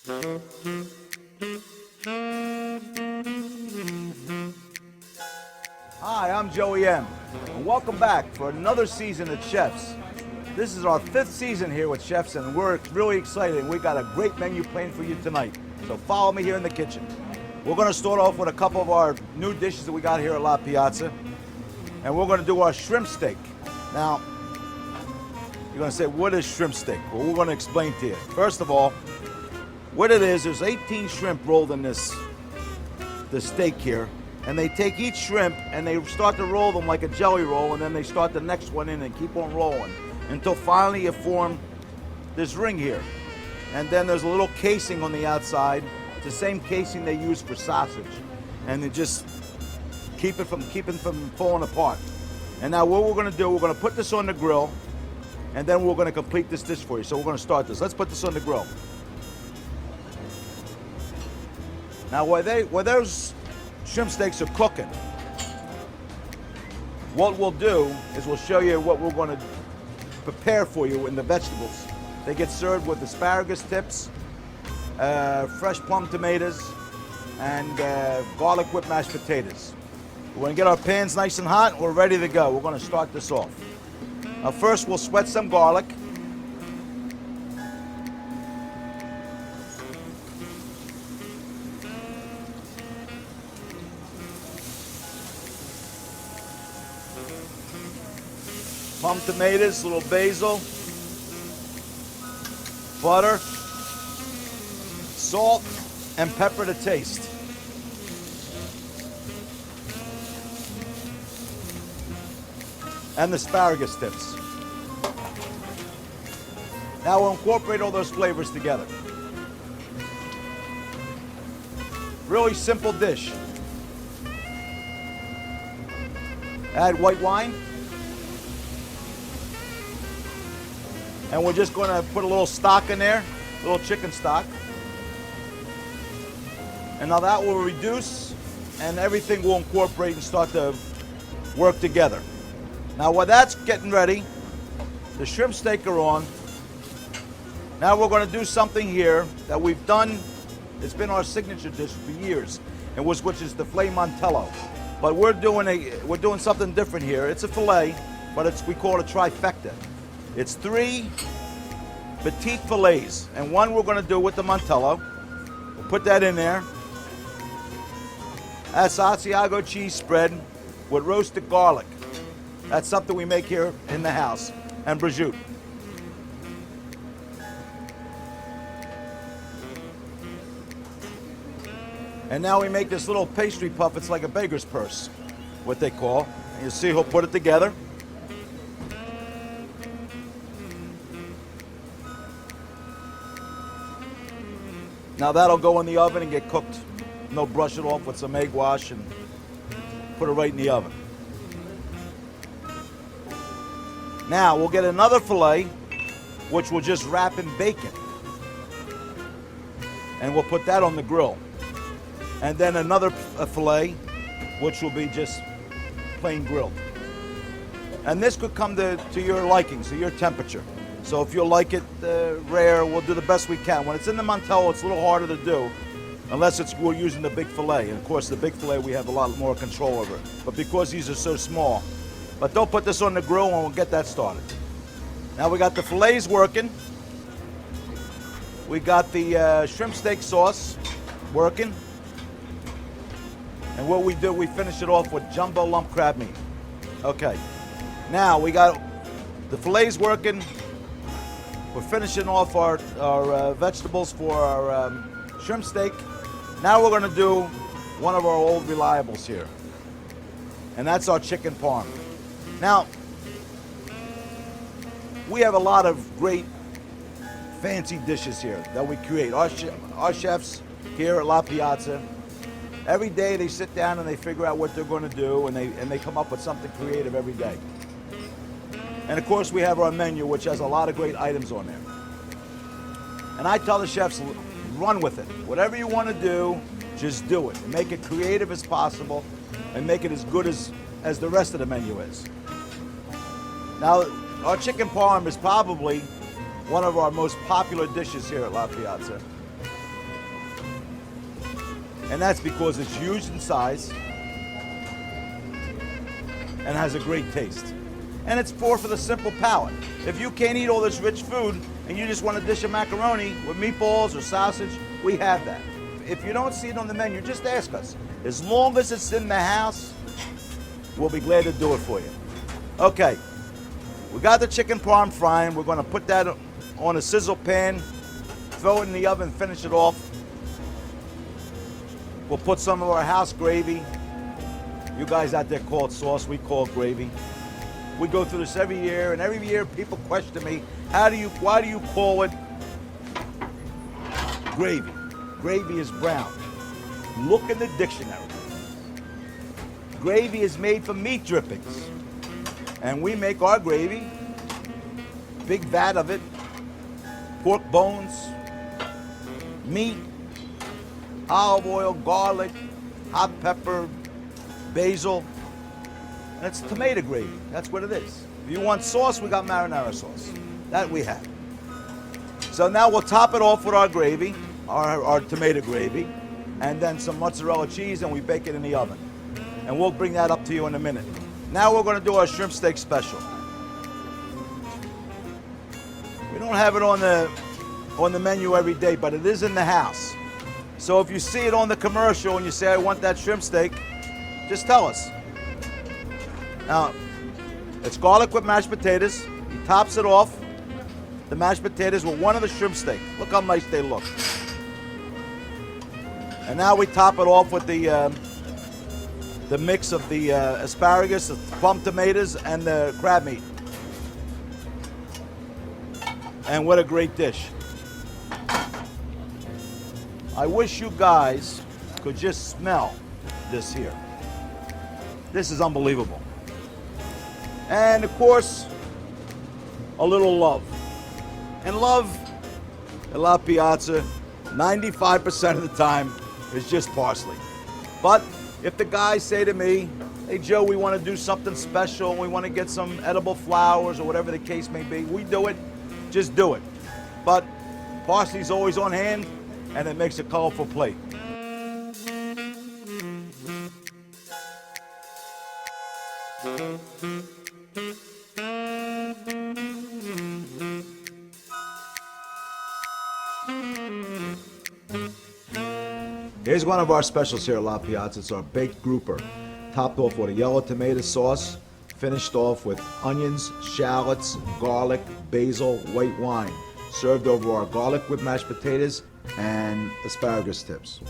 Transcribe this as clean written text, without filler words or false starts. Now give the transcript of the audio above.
Hi, I'm Joey M, and welcome back for another season at Chefs. This is our 5th season here with Chefs, and we're really excited. We got a great menu planned for you tonight, so follow me here in the kitchen. We're going to start off with a couple of our new dishes that we got here at La Piazza, and we're going to do our shrimp steak. Now, you're going to say, what is shrimp steak? Well, we're going to explain to you. First of all, what it is, there's 18 shrimp rolled in this steak here, and they take each shrimp and they start to roll them like a jelly roll, and then they start the next one in and keep on rolling until finally you form this ring here. And then there's a little casing on the outside. It's the same casing they use for sausage, and they just keep it from falling apart. And now what we're going to do, we're going to put this on the grill, and then we're going to complete this dish for you. So we're going to start this. Let's put this on the grill. Now while those shrimp steaks are cooking, what we'll do is we'll show you what we're going to prepare for you in the vegetables. They get served with asparagus tips, fresh plum tomatoes, and garlic whipped mashed potatoes. We're going to get our pans nice and hot. We're ready to go. We're going to start this off. Now first we'll sweat some garlic. Plum tomatoes, a little basil, butter, salt, and pepper to taste. And the asparagus tips. Now we'll incorporate all those flavors together. Really simple dish. Add white wine. And we're just going to put a little stock in there, a little chicken stock. And now that will reduce, and everything will incorporate and start to work together. Now while that's getting ready, the shrimp steak are on. Now we're going to do something here that we've done. It's been our signature dish for years, which is the filet mantello. But we're doing something different here. It's a filet, but we call it a trifecta. It's 3 petite fillets, and one we're going to do with the mantello. We'll put that in there. That's Asiago cheese spread with roasted garlic. That's something we make here in the house, and prosciutto. And now we make this little pastry puff. It's like a baker's purse, what they call. And you see he'll put it together. Now that'll go in the oven and get cooked. No, brush it off with some egg wash and put it right in the oven. Now we'll get another filet, which we'll just wrap in bacon. And we'll put that on the grill. And then another filet, which will be just plain grilled. And this could come to your liking, to your temperature. So if you'll like it rare, we'll do the best we can. When it's in the mantello, it's a little harder to do, unless we're using the big filet. And of course, the big filet, we have a lot more control over it. But because these are so small, but don't put this on the grill and we'll get that started. Now we got the fillets working. We got the shrimp steak sauce working. And what we do, we finish it off with jumbo lump crab meat. Okay. Now we got the fillets working. We're finishing off our vegetables for our shrimp steak. Now we're going to do one of our old reliables here. And that's our chicken parm. Now, we have a lot of great fancy dishes here that we create. Our chefs here at La Piazza, every day they sit down and they figure out what they're going to do, and they come up with something creative every day. And of course we have our menu, which has a lot of great items on there. And I tell the chefs, run with it. Whatever you want to do, just do it. Make it creative as possible and make it as good as the rest of the menu is. Now, our chicken parm is probably one of our most popular dishes here at La Piazza. And that's because it's huge in size and has a great taste. And it's for the simple palate. If you can't eat all this rich food and you just want a dish of macaroni with meatballs or sausage, we have that. If you don't see it on the menu, just ask us. As long as it's in the house, we'll be glad to do it for you. Okay, we got the chicken parm frying. We're gonna put that on a sizzle pan, throw it in the oven, finish it off. We'll put some of our house gravy. You guys out there call it sauce, we call it gravy. We go through this every year, and every year people question me, why do you call it gravy? Gravy is brown. Look in the dictionary. Gravy is made from meat drippings. And we make our gravy, big vat of it, pork bones, meat, olive oil, garlic, hot pepper, basil, and it's tomato gravy. That's what it is. If you want sauce, we got marinara sauce. That we have. So now we'll top it off with our gravy, our tomato gravy, and then some mozzarella cheese, and we bake it in the oven. And we'll bring that up to you in a minute. Now we're going to do our shrimp steak special. We don't have it on the menu every day, but it is in the house. So if you see it on the commercial and you say, I want that shrimp steak, just tell us. Now, it's garlic with mashed potatoes. He tops it off, the mashed potatoes, with one of the shrimp steak. Look how nice they look. And now we top it off with the mix of the asparagus, the plum tomatoes, and the crab meat. And what a great dish. I wish you guys could just smell this here. This is unbelievable. And of course, a little love. And love at La Piazza, 95% of the time, is just parsley. But if the guys say to me, hey Joe, we want to do something special, we want to get some edible flowers or whatever the case may be, we do it, just do it. But parsley's always on hand, and it makes a colorful plate. Here's one of our specials here at La Piazza. It's our baked grouper, topped off with a yellow tomato sauce, finished off with onions, shallots, garlic, basil, white wine, served over our garlic with mashed potatoes and asparagus tips.